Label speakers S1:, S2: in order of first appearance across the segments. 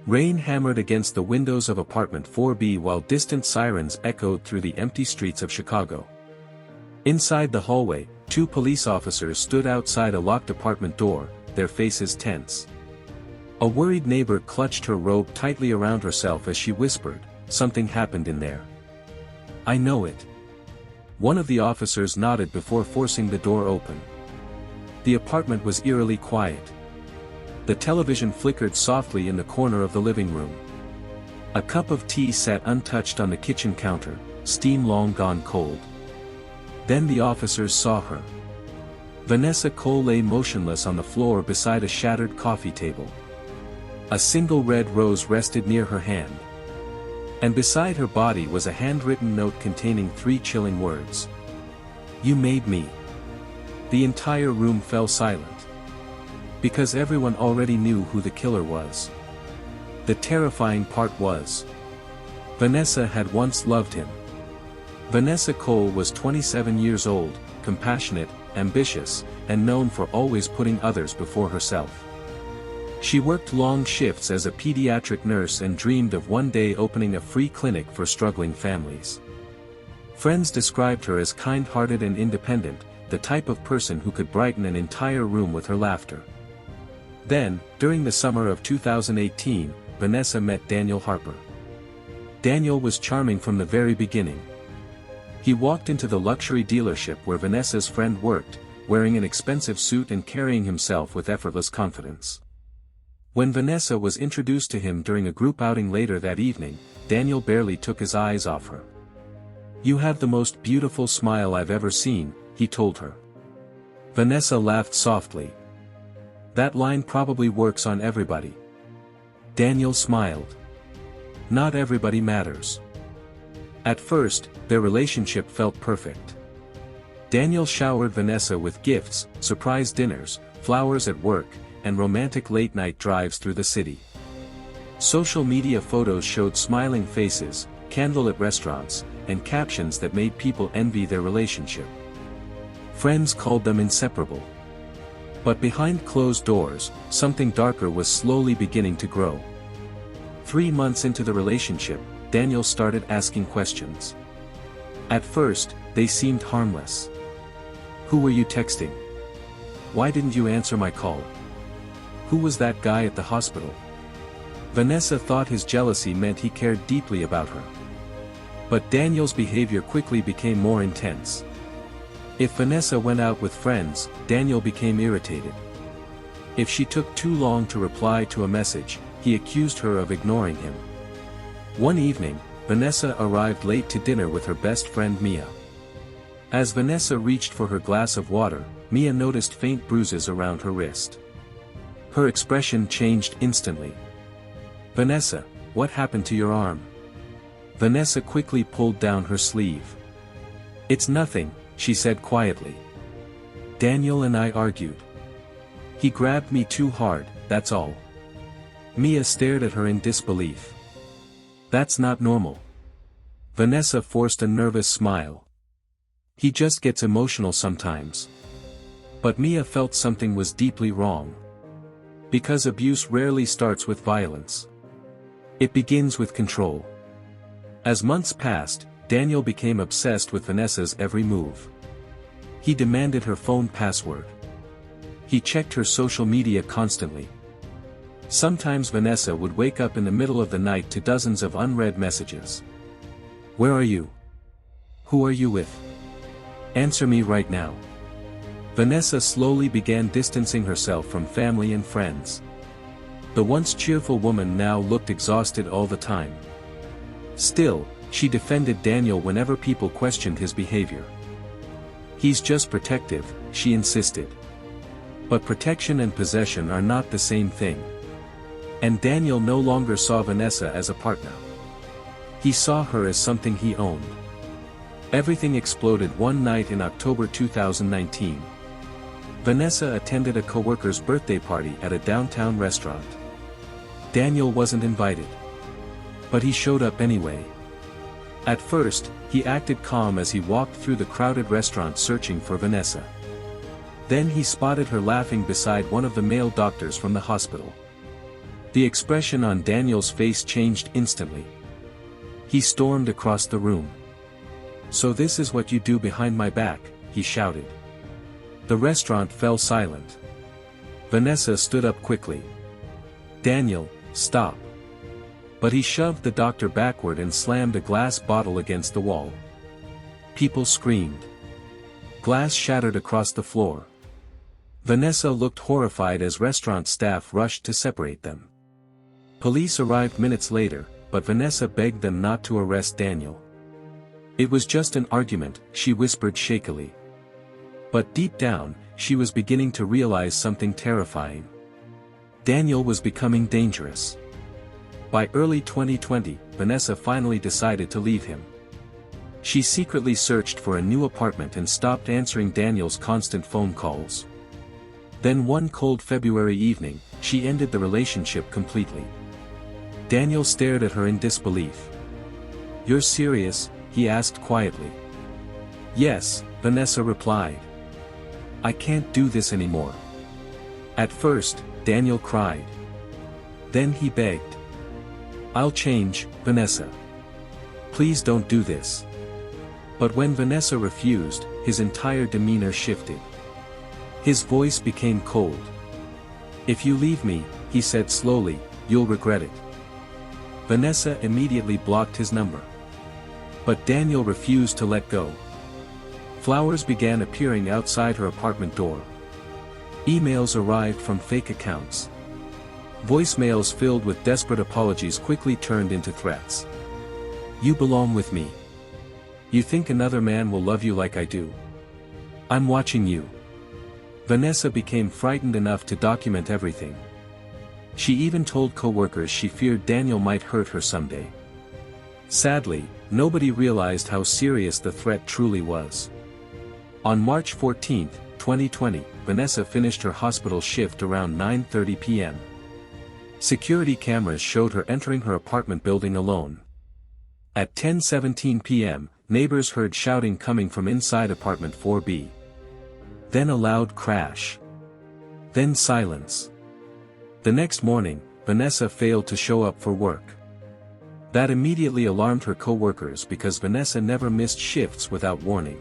S1: Rain hammered against the windows of apartment 4B while distant sirens echoed through the empty streets of Chicago. Inside the hallway, 2 police officers stood outside a locked apartment door, their faces tense. A worried neighbor clutched her robe tightly around herself as she whispered, "Something happened in there." "I know it." One of the officers nodded before forcing the door open. The apartment was eerily quiet. The television flickered softly in the corner of the living room. A cup of tea sat untouched on the kitchen counter, steam long gone cold. Then the officers saw her. Vanessa Cole lay motionless on the floor beside a shattered coffee table. A single red rose rested near her hand. And beside her body was a handwritten note containing 3 chilling words. "You made me." The entire room fell silent. Because everyone already knew who the killer was. The terrifying part was, Vanessa had once loved him. Vanessa Cole was 27 years old, compassionate, ambitious, and known for always putting others before herself. She worked long shifts as a pediatric nurse and dreamed of one day opening a free clinic for struggling families. Friends described her as kind-hearted and independent, the type of person who could brighten an entire room with her laughter. Then, during the summer of 2018, Vanessa met Daniel Harper. Daniel was charming from the very beginning. He walked into the luxury dealership where Vanessa's friend worked, wearing an expensive suit and carrying himself with effortless confidence. When Vanessa was introduced to him during a group outing later that evening, Daniel barely took his eyes off her. "You have the most beautiful smile I've ever seen," he told her. Vanessa laughed softly. "That line probably works on everybody." Daniel smiled. "Not everybody matters." At first, their relationship felt perfect. Daniel showered Vanessa with gifts, surprise dinners, flowers at work, and romantic late-night drives through the city. Social media photos showed smiling faces, candlelit restaurants, and captions that made people envy their relationship. Friends called them inseparable. But behind closed doors, something darker was slowly beginning to grow. 3 months into the relationship, Daniel started asking questions. At first, they seemed harmless. "Who were you texting? Why didn't you answer my call? Who was that guy at the hospital?" Vanessa thought his jealousy meant he cared deeply about her. But Daniel's behavior quickly became more intense. If Vanessa went out with friends, Daniel became irritated. If she took too long to reply to a message, he accused her of ignoring him. One evening, Vanessa arrived late to dinner with her best friend Mia. As Vanessa reached for her glass of water, Mia noticed faint bruises around her wrist. Her expression changed instantly. "Vanessa, what happened to your arm?" Vanessa quickly pulled down her sleeve. "It's nothing," she said quietly. "Daniel and I argued. He grabbed me too hard, that's all." Mia stared at her in disbelief. "That's not normal." Vanessa forced a nervous smile. "He just gets emotional sometimes." But Mia felt something was deeply wrong. Because abuse rarely starts with violence. It begins with control. As months passed, Daniel became obsessed with Vanessa's every move. He demanded her phone password. He checked her social media constantly. Sometimes Vanessa would wake up in the middle of the night to dozens of unread messages. "Where are you? Who are you with? Answer me right now." Vanessa slowly began distancing herself from family and friends. The once cheerful woman now looked exhausted all the time. Still, she defended Daniel whenever people questioned his behavior. "He's just protective," she insisted. But protection and possession are not the same thing. And Daniel no longer saw Vanessa as a partner. He saw her as something he owned. Everything exploded one night in October 2019. Vanessa attended a coworker's birthday party at a downtown restaurant. Daniel wasn't invited. But he showed up anyway. At first, he acted calm as he walked through the crowded restaurant searching for Vanessa. Then he spotted her laughing beside one of the male doctors from the hospital. The expression on Daniel's face changed instantly. He stormed across the room. "So this is what you do behind my back," he shouted. The restaurant fell silent. Vanessa stood up quickly. "Daniel, stop." But he shoved the doctor backward and slammed a glass bottle against the wall. People screamed. Glass shattered across the floor. Vanessa looked horrified as restaurant staff rushed to separate them. Police arrived minutes later, but Vanessa begged them not to arrest Daniel. "It was just an argument," she whispered shakily. But deep down, she was beginning to realize something terrifying. Daniel was becoming dangerous. By early 2020, Vanessa finally decided to leave him. She secretly searched for a new apartment and stopped answering Daniel's constant phone calls. Then one cold February evening, she ended the relationship completely. Daniel stared at her in disbelief. "You're serious?" he asked quietly. "Yes," Vanessa replied. "I can't do this anymore." At first, Daniel cried. Then he begged. "I'll change, Vanessa. Please don't do this." But when Vanessa refused, his entire demeanor shifted. His voice became cold. "If you leave me," he said slowly, "you'll regret it." Vanessa immediately blocked his number. But Daniel refused to let go. Flowers began appearing outside her apartment door. Emails arrived from fake accounts. Voicemails filled with desperate apologies quickly turned into threats. "You belong with me. You think another man will love you like I do? I'm watching you." Vanessa became frightened enough to document everything. She even told co-workers she feared Daniel might hurt her someday. Sadly, nobody realized how serious the threat truly was. On March 14, 2020, Vanessa finished her hospital shift around 9:30 p.m. Security cameras showed her entering her apartment building alone. At 10:17 p.m., neighbors heard shouting coming from inside apartment 4B. Then a loud crash. Then silence. The next morning, Vanessa failed to show up for work. That immediately alarmed her co-workers because Vanessa never missed shifts without warning.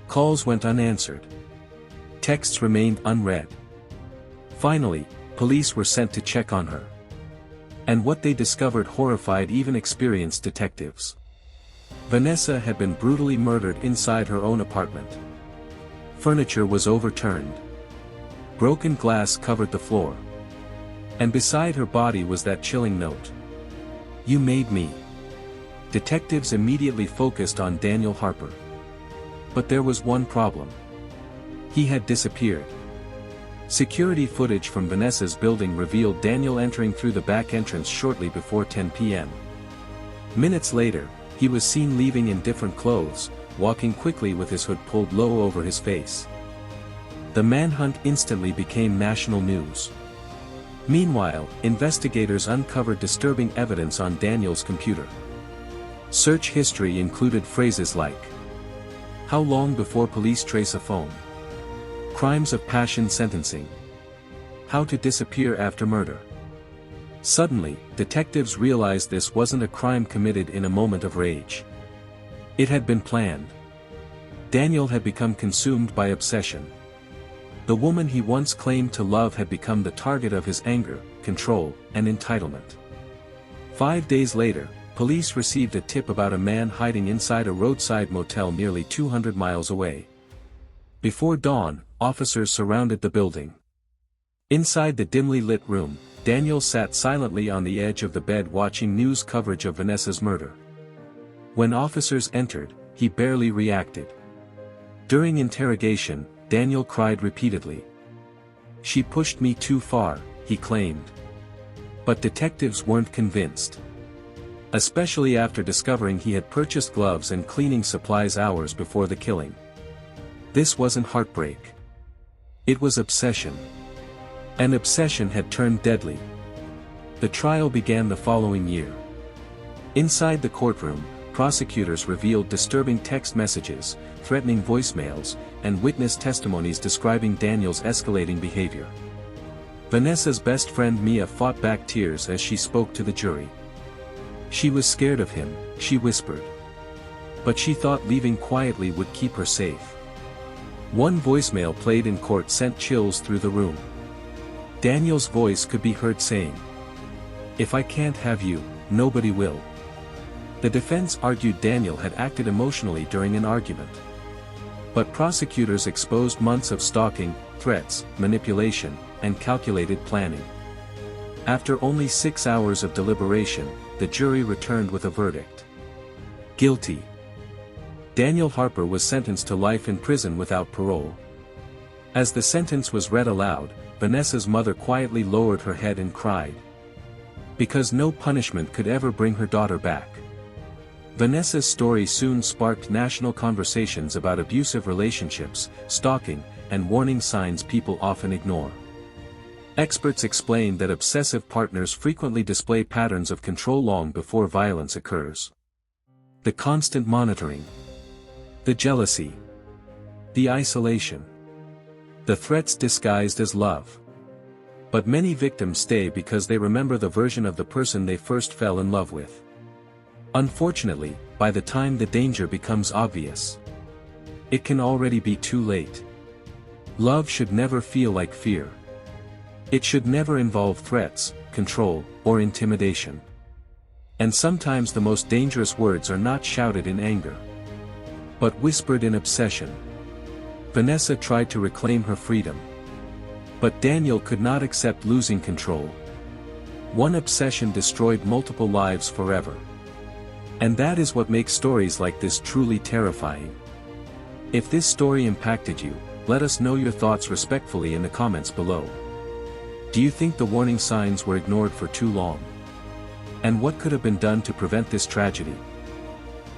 S1: Calls went unanswered. Texts remained unread. Finally, police were sent to check on her. And what they discovered horrified even experienced detectives. Vanessa had been brutally murdered inside her own apartment. Furniture was overturned. Broken glass covered the floor. And beside her body was that chilling note. "You made me." Detectives immediately focused on Daniel Harper. But there was one problem. He had disappeared. Security footage from Vanessa's building revealed Daniel entering through the back entrance shortly before 10 p.m. Minutes later, he was seen leaving in different clothes, walking quickly with his hood pulled low over his face. The manhunt instantly became national news. Meanwhile, investigators uncovered disturbing evidence on Daniel's computer. Search history included phrases like, "How long before police trace a phone?" "Crimes of passion sentencing." "How to disappear after murder." Suddenly, detectives realized this wasn't a crime committed in a moment of rage. It had been planned. Daniel had become consumed by obsession. The woman he once claimed to love had become the target of his anger, control, and entitlement. 5 days later, police received a tip about a man hiding inside a roadside motel nearly 200 miles away. Before dawn, officers surrounded the building. Inside the dimly lit room, Daniel sat silently on the edge of the bed watching news coverage of Vanessa's murder. When officers entered, he barely reacted. During interrogation, Daniel cried repeatedly. "She pushed me too far," he claimed. But detectives weren't convinced. Especially after discovering he had purchased gloves and cleaning supplies hours before the killing. This wasn't heartbreak. It was obsession. And obsession had turned deadly. The trial began the following year. Inside the courtroom, prosecutors revealed disturbing text messages, threatening voicemails, and witness testimonies describing Daniel's escalating behavior. Vanessa's best friend Mia fought back tears as she spoke to the jury. She was scared of him, she whispered. But she thought leaving quietly would keep her safe. One voicemail played in court sent chills through the room. Daniel's voice could be heard saying, "If I can't have you, nobody will." The defense argued Daniel had acted emotionally during an argument. But prosecutors exposed months of stalking, threats, manipulation, and calculated planning. After only 6 hours of deliberation, the jury returned with a verdict. Guilty. Daniel Harper was sentenced to life in prison without parole. As the sentence was read aloud, Vanessa's mother quietly lowered her head and cried. Because no punishment could ever bring her daughter back. Vanessa's story soon sparked national conversations about abusive relationships, stalking, and warning signs people often ignore. Experts explain that obsessive partners frequently display patterns of control long before violence occurs. The constant monitoring. The jealousy. The isolation. The threats disguised as love. But many victims stay because they remember the version of the person they first fell in love with. Unfortunately, by the time the danger becomes obvious, it can already be too late. Love should never feel like fear. It should never involve threats, control, or intimidation. And sometimes the most dangerous words are not shouted in anger, but whispered in obsession. Vanessa tried to reclaim her freedom. But Daniel could not accept losing control. One obsession destroyed multiple lives forever. And that is what makes stories like this truly terrifying. If this story impacted you, let us know your thoughts respectfully in the comments below. Do you think the warning signs were ignored for too long? And what could have been done to prevent this tragedy?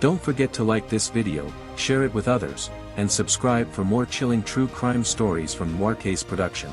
S1: Don't forget to like this video, share it with others, and subscribe for more chilling true crime stories from Noir Case Production.